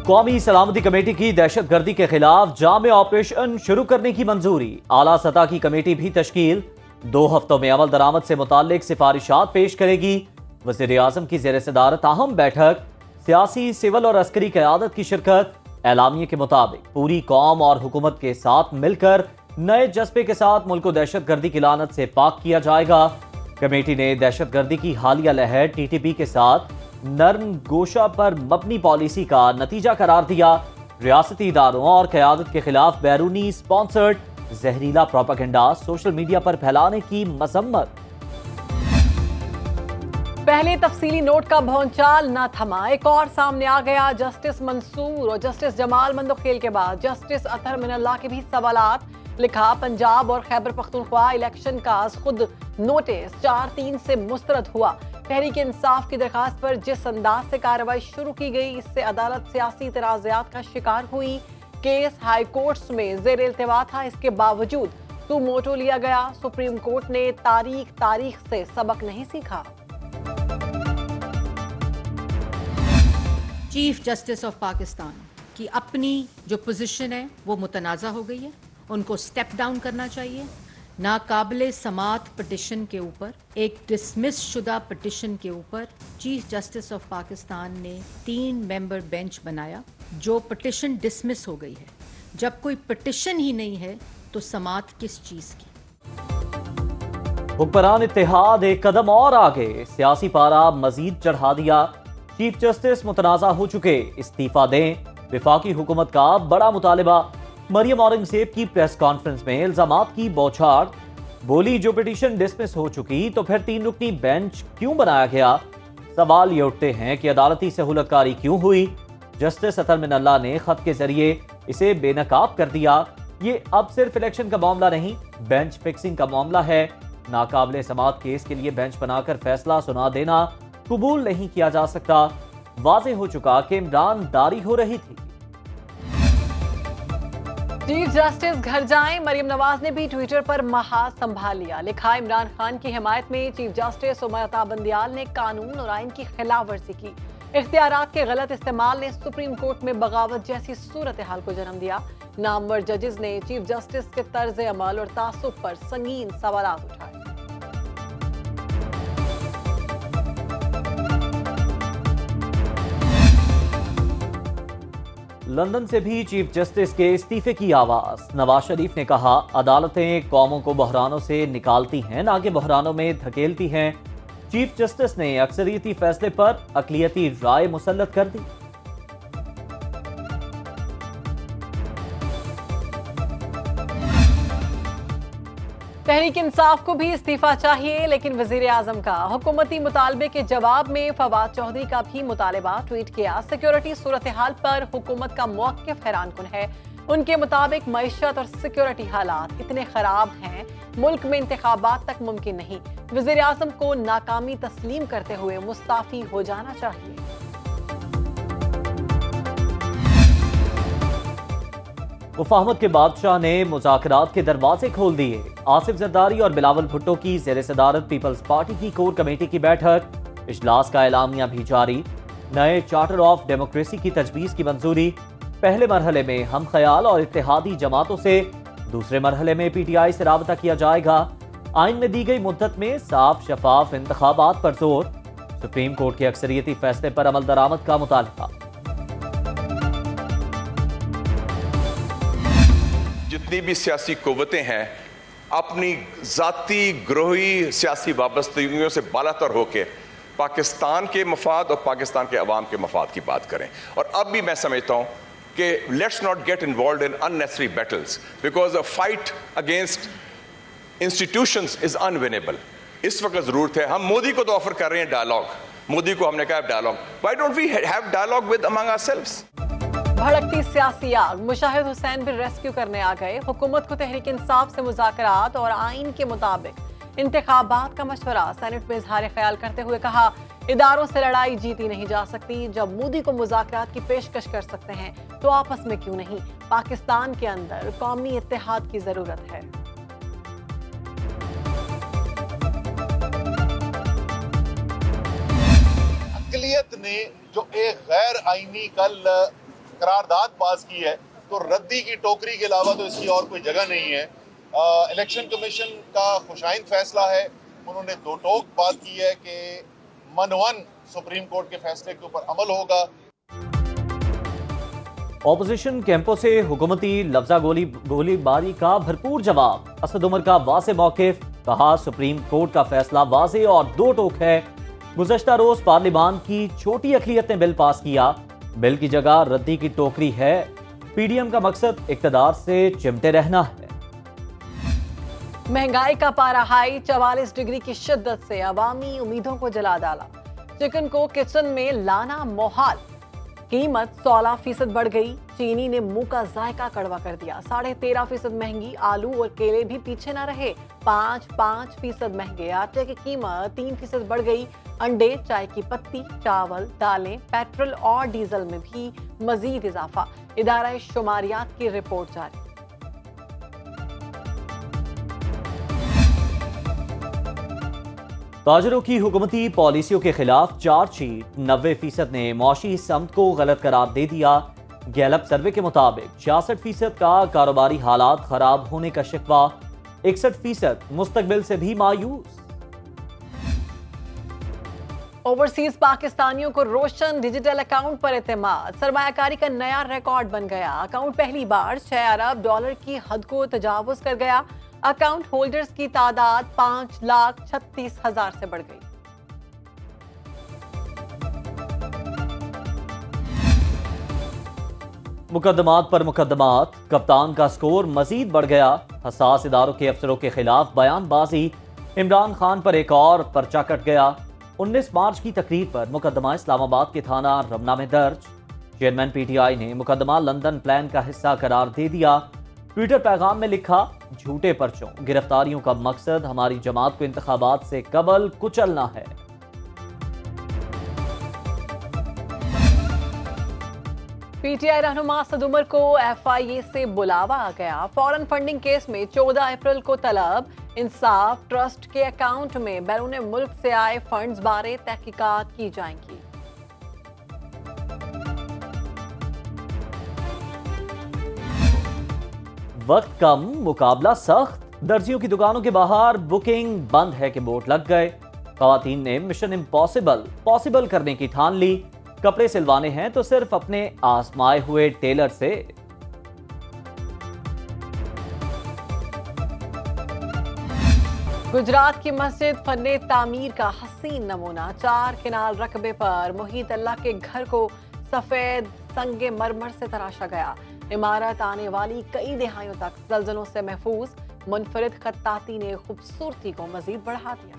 कौमी सलामती कमेटी की दहशतगर्दी के खिलाफ जामे ऑपरेशन शुरू करने की मंजूरी। आला सतह की कमेटी भी तश्कील 2 हफ्तों में अमल दरामद से मुताल्लिक सिफारिशात पेश करेगी। वज़ीर आज़म की ज़ेर सदारत अहम बैठक, सियासी, सिविल और अस्करी क़यादत की शिरकत। एलामिये के मुताबिक पूरी कौम और हुकूमत के साथ मिलकर नए जज्बे के साथ मुल्क को दहशतगर्दी की लानत से पाक किया जाएगा। कमेटी ने दहशतगर्दी की हालिया लहर TTP के साथ नर्म गोशा पर मबनी पॉलिसी का नतीजा करार दिया। रियासती इदारों और क़यादत के खिलाफ बैरूनी स्पॉन्सर्ड जहरीला प्रोपेगेंडा सोशल मीडिया पर फैलाने की मजम्मत। पहले तफसीली नोट का भौंचाल न थमा, एक और सामने आ गया। जस्टिस मंसूर और जस्टिस जमाल मंदोखेल के बाद जस्टिस अतहर मिनल्ला के भी सवालात। लिखा, पंजाब और खैबर पख्तूनख्वा इलेक्शन का खुद नोटिस 4/3 से मुस्तरद हुआ। तहरीक इंसाफ की दरखास्त पर जिस अंदाज से कार्रवाई शुरू की गई, इससे अदालत सियासी तनाज़ात का शिकार हुई। केस हाई कोर्ट्स में ज़ेर इल्तिवा था, इसके बावजूद सू मोटो लिया गया। सुप्रीम कोर्ट ने तारीख से सबक नहीं सीखा। चीफ जस्टिस ऑफ पाकिस्तान की अपनी जो पोजीशन है वो मुतनाज़ा हो गई है, उनको स्टेप डाउन करना चाहिए। नाकाबिले समात पिटिशन के ऊपर, एक डिसमिस शुदा पिटिशन के ऊपर चीफ जस्टिस ऑफ पाकिस्तान ने 3 मेंबर बेंच बनाया। जो पिटिशन डिसमिस हो गई है, जब कोई पिटिशन ही नहीं है तो समात किस चीज़ की। हुक्मरान इत्तेहाद एक कदम और आगे, सियासी पारा मजीद चढ़ा दिया। चीफ जस्टिस मुतनाज़ा हो चुके, इस्तीफा दें। विफाकी हुकूमत का बड़ा मुतालिबा। मरियम औरंगजेब की प्रेस कॉन्फ्रेंस में इल्जामात की बौछार। बोली, जो पिटीशन डिसमिस हो चुकी तो फिर 3 रुकनी बेंच क्यों बनाया गया। सवाल ये उठते हैं कि अदालती सहूलतकारी क्यों हुई। जस्टिस अतहर मिनल्ला ने खत के जरिए इसे बेनकाब कर दिया। ये अब सिर्फ इलेक्शन का मामला नहीं, बेंच फिक्सिंग का मामला है। नाकाबिले समात केस के लिए बेंच बनाकर फैसला सुना देना कबूल नहीं किया जा सकता। वाज़े हो चुका कि इमरान दारी हो रही थी। चीफ जस्टिस घर जाएं, मरियम नवाज ने भी ट्विटर पर महाज संभाल लिया। लिखा, इमरान खान की हिमायत में चीफ जस्टिस उमर अता बंदियाल ने कानून और आइन की खिलाफ वर्जी की। इख्तियारात के गलत इस्तेमाल ने सुप्रीम कोर्ट में बगावत जैसी सूरत हाल को जन्म दिया। नामवर जजेस ने चीफ जस्टिस के तर्ज अमल और तासुब पर संगीन सवालात उठाए। लंदन से भी चीफ जस्टिस के इस्तीफे की आवाज। नवाज शरीफ ने कहा, अदालतें कौमों को बहरानों से निकालती हैं, ना कि बहरानों में धकेलती हैं। चीफ जस्टिस ने अक्सरियती फैसले पर अकलियती राय मुसल्लत कर दी। तहरीक इंसाफ को भी इस्तीफा चाहिए, लेकिन वजीर आजम का हुकूमती मुतालबे के जवाब में फवाद चौधरी का भी मुतालबा ट्वीट किया। सिक्योरिटी सूरत हाल पर हुकूमत का मौक़िफ़ हैरानकुन है। उनके मुताबिक मईशत और सिक्योरिटी हालात इतने खराब हैं, मुल्क में इंतखाबात तक मुमकिन नहीं। वजीर आजम को नाकामी तस्लीम करते हुए मुस्ताफी हो जाना चाहिए। मुफाहमत के बादशाह ने मुज़ाकरात के दरवाजे खोल दिए। आसिफ जरदारी और बिलावल भुट्टो की ज़ेर सदारत पीपल्स पार्टी की कोर कमेटी की बैठक। इजलास का एलामिया भी जारी। नए चार्टर ऑफ डेमोक्रेसी की तजवीज़ की मंजूरी। पहले मरहले में हम ख्याल और इत्तेहादी जमातों से, दूसरे मरहले में PTI से राबता किया जाएगा। आइन में दी गई मुद्दत में साफ शफाफ इंतखाबात पर जोर। सुप्रीम कोर्ट के अक्सरियती फैसले पर अमल दरामद का मुतालबा। जितनी भी सियासी कुव्वतें हैं, अपनी जाती ग्रोही सियासी वाबस्तगियों से बालातर होकर पाकिस्तान के मफाद और पाकिस्तान के अवाम के मफाद की बात करें। और अब भी मैं समझता हूँ कि let's not get involve in unnecessary battles, because a fight against institutions is unwinnable. इस वक्त ज़रूरत है, हम मोदी को तो ऑफर कर रहे हैं डायलॉग, मोदी को हमने कहा dialogue, why don't we have dialogue with among ourselves. भड़कती सियासी आग, मुशाहिद हुसैन भी रेस्क्यू करने आ गए। हुकूमत को तहरीक इंसाफ से मुज़ाकरात और आइन के मुताबिक इंतखाबात का मशवरा। सेनेट में इजहार ख्याल करते हुए कहा, इदारों से लड़ाई जीती नहीं जा सकती। जब मोदी को मुज़ाकरात की पेशकश कर सकते हैं तो आपस में क्यों नहीं। पाकिस्तान के अंदर कौमी इत्तेहाद की जरूरत है। अक़लियत ने जो एक गैर आईनी कल करारदाद पास की है, तो रद्दी की टोकरी के अलावा तो इसकी और कोई जगह नहीं है। इलेक्शन कमीशन का खुशाइंद फैसला है, उन्होंने दो टोक बात की है कि मनवन सुप्रीम कोर्ट के फैसले के ऊपर अमल होगा। ऑपोजिशन कैंपों से हुकूमती लफ्जा गोलीबारी का भरपूर जवाब। असद उमर का वासे मौकिफ, कहा सुप्रीम कोर्ट का फैसला वाजे और दो टोक है। गुज़श्ता रोज पार्लिमान की छोटी अक़लियत ने बिल पास किया, बिल की जगह रद्दी की टोकरी है। पीडीएम का मकसद इक़्तिदार से चिमटे रहना है। महंगाई का पारा हाई, 44 डिग्री की शिद्दत से अवामी उम्मीदों को जला डाला। चिकन को किचन में लाना मुहाल, कीमत 16% बढ़ गई। चीनी ने मुंह का जायका कड़वा कर दिया। 13.5% महंगी। आलू और केले भी पीछे न रहे, 5% महंगे। आटे की कीमत 3% बढ़ गई। अंडे, चाय की पत्ती, चावल, दालें, पेट्रोल और डीजल में भी मजीद इजाफा। इदारा शुमारियात की रिपोर्ट जारी। ताजरों की हुकूमती पॉलिसियों के खिलाफ चार्जशीट। 90% ने मौशी समत को गलत करार दे दिया। गैलप सर्वे के मुताबिक 66% का कारोबारी हालात खराब होने का शिकवा। 61% मुस्तकबिल से भी मायूस। ओवरसीज पाकिस्तानियों को रोशन डिजिटल अकाउंट पर एतमाद। सरमायाकारी का नया रिकॉर्ड बन गया। अकाउंट पहली बार $6 अरब की हद को तजावुज कर गया। अकाउंट होल्डर्स की तादाद 5,36,000 से बढ़ गई। मुकदमात पर मुकदमात, कप्तान का स्कोर मजीद बढ़ गया। हसास इदारों के अफसरों के खिलाफ बयानबाजी। इमरान खान पर एक और पर्चा कट गया। 19 मार्च की तकरीर पर मुकदमा इस्लामाबाद के थाना रमना में दर्ज। चेयरमैन पीटीआई ने मुकदमा लंदन प्लान का हिस्सा करार दे दिया। ट्विटर पैगाम में लिखा, झूठे पर्चों गिरफ्तारियों का मकसद हमारी जमात को इंतखाबात से कबल कुचलना है। पीटीआई रहनुमा असद उमर को एफआईए से बुलावा आ गया। फॉरेन फंडिंग केस में 14 अप्रैल को तलब। इंसाफ ट्रस्ट के अकाउंट में बैरून मुल्क से आए फंड्स बारे तहकीकात की जाएंगी। वक्त कम, मुकाबला सख्त। दर्जियों की दुकानों के बाहर बुकिंग बंद है कि बोर्ड लग गए। खवातीन ने मिशन इम्पॉसिबल पॉसिबल करने की ठान ली। कपड़े सिलवाने हैं तो सिर्फ अपने आजमाए हुए टेलर से। गुजरात की मस्जिद फन्ने तामीर का हसीन नमूना। 4 किनाल रकबे पर मुहीत अल्लाह के घर को सफेद संगे मरमर से तराशा गया। इमारत आने वाली कई दिहाइयों तक जल्जलों से महफूज। मुनफरिद खत्ताती ने खूबसूरती को मजीद बढ़ा दिया।